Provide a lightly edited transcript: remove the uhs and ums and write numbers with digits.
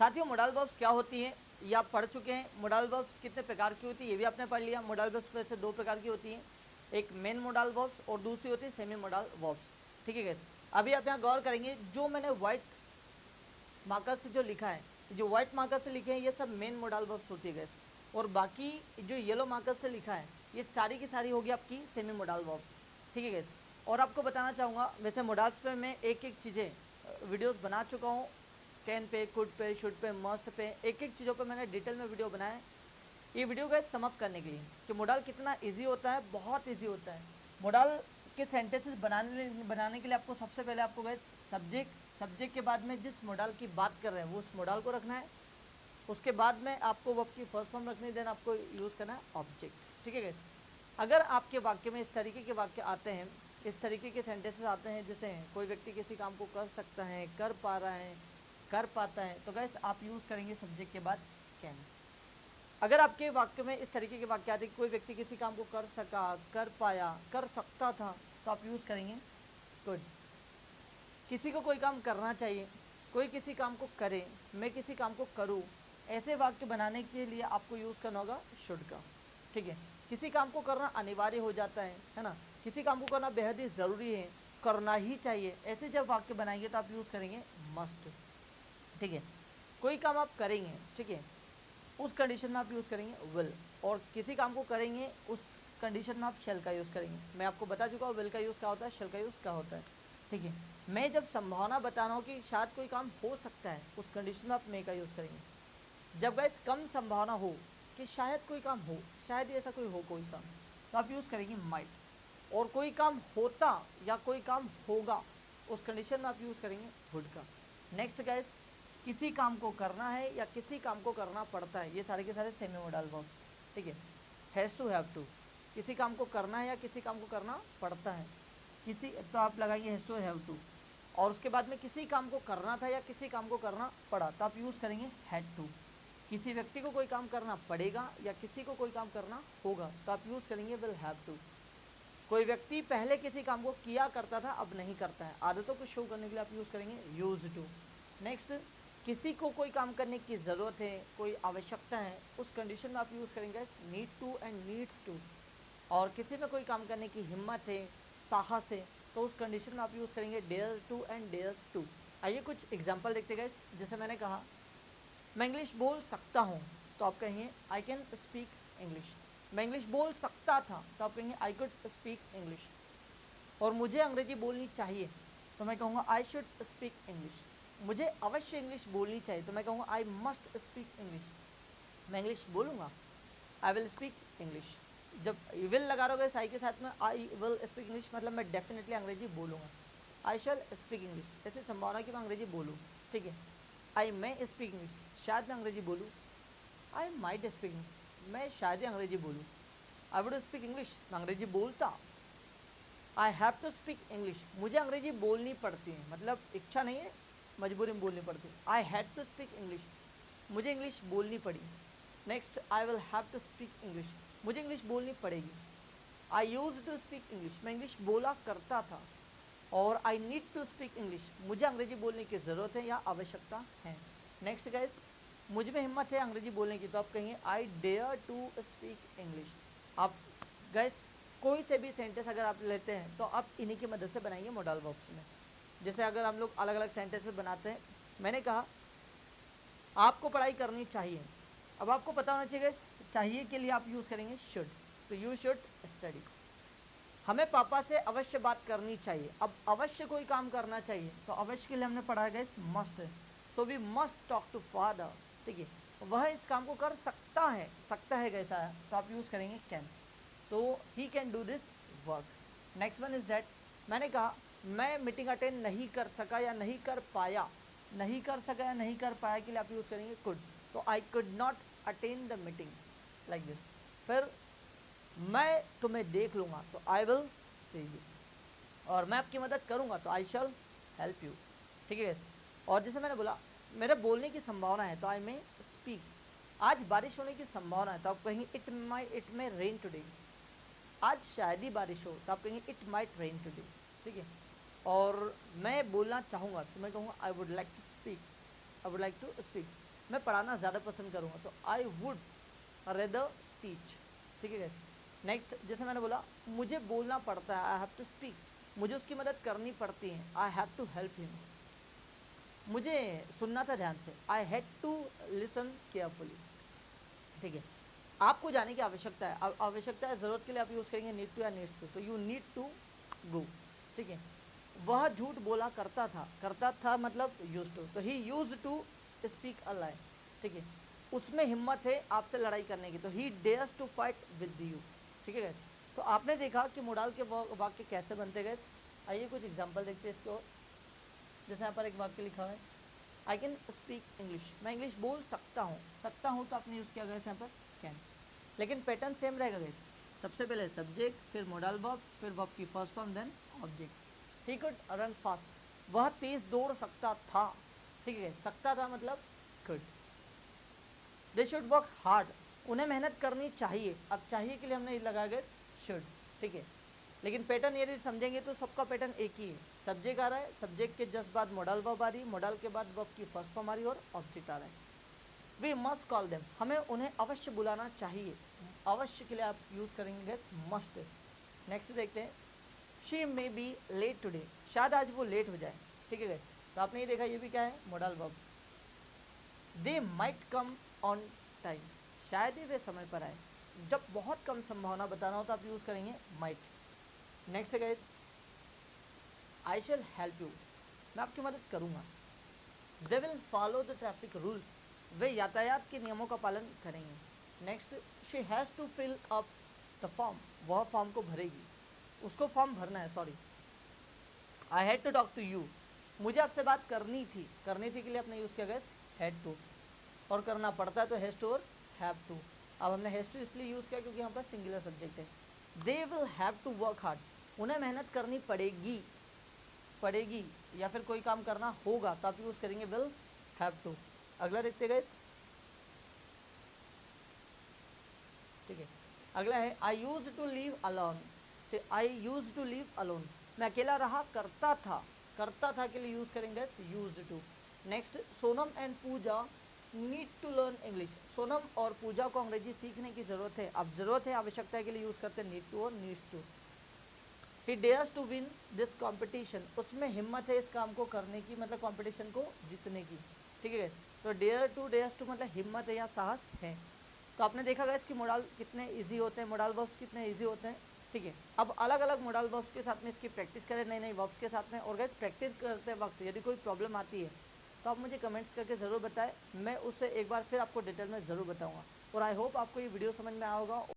साथियों modal verbs क्या होती हैं ये आप पढ़ चुके हैं। मोडाल वर्ब्स कितने प्रकार की होती है ये भी आपने पढ़ लिया। मोडाल वर्ब्स वैसे दो प्रकार की होती हैं, एक मेन मोडाल वर्ब्स और दूसरी होती है सेमी मोडाल वर्ब्स। ठीक है गैस, अभी आप यहाँ गौर करेंगे जो मैंने व्हाइट मार्कर से जो लिखा है, जो व्हाइट मार्कर से लिखे हैं ये सब मेन मोडाल वर्ब्स होती है गैस, और बाकी जो येलो मार्कर से लिखा है ये सारी की सारी होगी आपकी सेमी मोडाल वर्ब्स। ठीक है गैस, और आपको बताना चाहूँगा वैसे मोडाल्स पे मैं एक एक चीज़ें वीडियोस बना चुका हूँ, कैन पे, कुड पे, शुड पे, मस्ट पे, एक एक चीज़ों पे मैंने डिटेल में वीडियो बनाया है। ये वीडियो गैस समाप्त करने के लिए कि मोडाल कितना इजी होता है, बहुत इजी होता है। मोडाल के सेंटेंसेस बनाने के लिए आपको सबसे पहले आपको गैस सब्जेक्ट के बाद में जिस मोडाल की बात कर रहे हैं वो उस मोडाल को रखना है। उसके बाद में आपको वर्ब की फर्स्ट फॉर्म रखनी है, देन आपको यूज़ करना है ऑब्जेक्ट। ठीक है गैस, अगर आपके वाक्य में इस तरीके के वाक्य आते हैं, इस तरीके के सेंटेंसेस आते हैं जैसे कोई व्यक्ति किसी काम को कर सकता है, कर पा रहा है, कर पाता है, तो गैस आप यूज़ करेंगे सब्जेक्ट के बाद कैन। अगर आपके वाक्य में इस तरीके के वाक्य आते हैं कोई व्यक्ति किसी काम को कर सका, कर पाया, कर सकता था, तो आप यूज़ करेंगे कुड। किसी को कोई काम करना चाहिए, कोई किसी काम को करे, मैं किसी काम को करूँ, ऐसे वाक्य बनाने के लिए आपको यूज़ करना होगा शुड का। ठीक है, किसी काम को करना अनिवार्य हो जाता है ना, किसी काम को करना बेहद ही ज़रूरी है, करना ही चाहिए, ऐसे जब वाक्य बनाएंगे तो आप यूज़ करेंगे मस्ट। ठीक है, कोई काम आप करेंगे, ठीक है, उस कंडीशन में आप यूज़ करेंगे विल, और किसी काम को करेंगे उस कंडीशन में आप शेल का यूज़ करेंगे। मैं आपको बता चुका हूँ विल का यूज़ क्या होता है, शेल का यूज़ क्या होता है। ठीक है, मैं जब संभावना बता रहा हूँ कि शायद कोई काम हो सकता है उस कंडीशन में आप मे का यूज़ करेंगे। जब गैस कम संभावना हो कि शायद कोई काम हो, शायद ऐसा कोई हो कोई काम, तो आप यूज़ करेंगे माइट, और कोई काम होता या कोई काम होगा उस कंडीशन में आप यूज़ करेंगे वुड का। नेक्स्ट गैस, किसी काम को करना है या किसी काम को करना पड़ता है, ये सारे के सारे सेमी मोडाल वर्ब्स। ठीक है, हैज़ टू, हैव टू, किसी काम को करना है या किसी काम को करना पड़ता है, किसी, तो आप लगाएंगे हैज़ टू, हैव टू, और उसके बाद में किसी काम को करना था या किसी काम को करना पड़ा, तो आप यूज़ करेंगे हैड टू। किसी व्यक्ति को कोई काम करना पड़ेगा या किसी को कोई काम करना होगा, तो आप यूज़ करेंगे विल हैव टू। कोई व्यक्ति पहले किसी काम को किया करता था अब नहीं करता है, आदतों को शो करने के लिए आप यूज़ करेंगे यूज टू। नेक्स्ट, किसी को कोई काम करने की ज़रूरत है, कोई आवश्यकता है, उस कंडीशन में आप यूज़ करेंगे need to and needs to. और किसी में कोई काम करने की हिम्मत है, साहस है, तो उस कंडीशन में आप यूज़ करेंगे dare to and dares to. आइए कुछ एग्जाम्पल देखते गए। जैसे मैंने कहा मैं इंग्लिश बोल सकता हूँ, तो आप कहेंगे आई कैन स्पीक इंग्लिश। मैं इंग्लिश बोल सकता था, तो आप कहेंगे आई कुड स्पीक इंग्लिश। और मुझे अंग्रेजी बोलनी चाहिए, तो मैं कहूँगा आई शुड स्पीक इंग्लिश। मुझे अवश्य इंग्लिश बोलनी चाहिए, तो मैं कहूँगा आई मस्ट स्पीक इंग्लिश। मैं इंग्लिश बोलूँगा, आई विल स्पीक इंग्लिश। जब विल लगा रहोगे साई के साथ में, आई विल स्पीक इंग्लिश मतलब मैं डेफिनेटली अंग्रेजी बोलूँगा। आई शैल स्पीक इंग्लिश, ऐसी संभावना कि मैं अंग्रेजी बोलूँ। ठीक है, आई मे स्पीक इंग्लिश, शायद मैं अंग्रेजी बोलूँ। आई माइट स्पीक इंग्लिश, मैं शायद ही अंग्रेजी बोलूँ। आई वुड स्पीक इंग्लिश, मैं अंग्रेजी बोलता। I have to speak English, मुझे अंग्रेजी बोलनी पड़ती है, मतलब इच्छा नहीं है, मजबूरी में बोलनी पड़ती है। I had to speak English, मुझे इंग्लिश बोलनी पड़ी। Next, I will have to speak English, मुझे इंग्लिश बोलनी पड़ेगी। I use to speak English, मैं इंग्लिश बोला करता था। और I need to speak English, मुझे अंग्रेजी बोलने की ज़रूरत है या आवश्यकता है। नेक्स्ट गाइस, मुझ में हिम्मत है अंग्रेजी बोलने की, तो आप कहेंगे I dare to speak English. आप गाइस कोई से भी सेंटेंस अगर आप लेते हैं तो आप इन्हीं की मदद से बनाएंगे मोडाल वर्ब्स में। जैसे अगर हम लोग अलग अलग सेंटेंसेस बनाते हैं, मैंने कहा आपको पढ़ाई करनी चाहिए, अब आपको पता होना चाहिए चाहिए के लिए आप यूज़ करेंगे शुड, तो यू शुड स्टडी। हमें पापा से अवश्य बात करनी चाहिए, अब अवश्य कोई काम करना चाहिए, तो अवश्य के लिए हमने पढ़ा गया must, so we must talk to father. ठीक है, वह इस काम को कर सकता है कैसा है, तो आप यूज़ करेंगे कैन, तो he can do this work. Next one is that, मैंने कहा मैं मीटिंग अटेंड नहीं कर सका या नहीं कर पाया, नहीं कर सका या नहीं कर पाया के लिए आप यूज़ करेंगे कुड, तो I could not attend the meeting like this. फिर मैं तुम्हें देख लूँगा, तो आई विल सी यू। और मैं आपकी मदद करूँगा, तो आई शैल हेल्प यू। ठीक है, और जैसे मैंने बोला मेरे बोलने की संभावना है, तो आई मे स्पीक। आज बारिश होने की संभावना है, तो आप कहेंगे इट मे रेन टुडे। आज शायद ही बारिश हो, तो आप कहेंगे इट माइट रेन टुडे। ठीक है, और मैं बोलना चाहूँगा, तो मैं कहूँगा I would like to speak, I would like to speak. मैं पढ़ाना ज़्यादा पसंद करूँगा, तो आई वुड रेदर टीच। ठीक है गाइस। नेक्स्ट, जैसे मैंने बोला मुझे बोलना पड़ता है, आई हैव टू स्पीक, मुझे उसकी मदद करनी पड़ती है, I have to help him. मुझे सुनना था ध्यान से, I had to listen carefully. ठीक है, आपको जाने की आवश्यकता है, आवश्यकता है, ज़रूरत के लिए आप यूज़ करेंगे नीड टू या नीड्स टू, तो यू नीड टू गो। ठीक है, वह झूठ बोला करता था मतलब यूज टू, तो ही यूज टू स्पीक अ लाई। ठीक है, उसमें हिम्मत है आपसे लड़ाई करने की, तो he dares to fight with you. ठीक है गैस, तो आपने देखा कि मोडाल के वाक्य कैसे बनते गए। आइए कुछ एग्जांपल देखते हैं इसके और। जैसे यहाँ पर एक वाक्य लिखा हुआ है, आई कैन स्पीक इंग्लिश, मैं इंग्लिश बोल सकता हूँ तो आपने यूज़ किया गया यहाँ पर कैन, लेकिन पैटर्न सेम रहेगा गैस। सबसे पहले सब्जेक्ट, फिर मोडाल वर्ब, फिर वर्ब की first form, then object. He could run fast, वह तेज दौड़ सकता था। ठीक है, सकता था मतलब could. They should work hard, उन्हें मेहनत करनी चाहिए। अब चाहिए के लिए हमने लगाया गया शुड। ठीक है, लेकिन पैटर्न यदि समझेंगे तो सबका पैटर्न एक ही है। सब्जेक्ट आ रहा है, सब्जेक्ट के जस्ट बाद मोडाल वर्ब आ रही है, मोडाल के बाद वर्ब की फर्स्ट फॉर्म आ रही है और ऑब्जेक्ट आ रहा है। वी मस्ट कॉल देम, हमें उन्हें अवश्य बुलाना चाहिए। अवश्य के लिए आप यूज़ करेंगे गैस मस्ट। नेक्स्ट देखते हैं, she may be late today, शायद आज वो लेट हो जाए। ठीक है गैस, तो आपने ये देखा, ये भी क्या है, modal verb. They might come on time, शायद ही वे समय पर आए। जब बहुत कम संभावना बताना हो तो आप यूज़ करेंगे माइट। नेक्स्ट है guess, I shall help you, मैं आपकी मदद करूँगा। They will follow the traffic rules, वे यातायात के नियमों का पालन करेंगे। Next, she has to fill up the form, वह फॉर्म को भरेगी, उसको फॉर्म भरना है, sorry. I had to talk to you, मुझे आपसे बात करनी थी के लिए आपने यूज़ किया गया हैड टू, और करना पड़ता है तो हैज़ टू और हैव टू। अब हमने हैज़ टू इसलिए यूज़ किया क्योंकि यहाँ पर सिंगुलर सब्जेक्ट है। They will have to work hard, उन्हें मेहनत करनी पड़ेगी या फिर कोई काम करना होगा तो आप यूज़ करेंगे विल हैव टू। अगला देखते गए। ठीक है, अगला है, I use to live alone, I use to live alone, मैं अकेला रहा करता था के लिए यूज़ करेंगे use to. Next, Sonam and Pooja need to learn English, Sonam और पूजा को अंग्रेजी सीखने की ज़रूरत है। अब ज़रूरत है, आवश्यकता के लिए यूज़ करते हैं नीड टू और needs to. He dares to win this competition, उसमें हिम्मत है इस काम को करने की, मतलब कॉम्पिटिशन को जीतने की। ठीक है गैस, तो डेयर टू डेयर्स टू मतलब हिम्मत है या साहस है। तो आपने देखा गया कि मोडाल कितने इजी होते हैं, मोडाल वर्ब्स कितने इजी होते हैं। ठीक है, अब अलग अलग मोडाल वर्ब्स के साथ में इसकी प्रैक्टिस करें, नई नई वर्ब्स के साथ में। और गैस, प्रैक्टिस करते वक्त यदि कोई प्रॉब्लम आती है तो आप मुझे कमेंट्स करके ज़रूर बताएं, मैं उससे एक बार फिर आपको डिटेल में ज़रूर बताऊंगा। और आई होप आपको ये वीडियो समझ में आया होगा।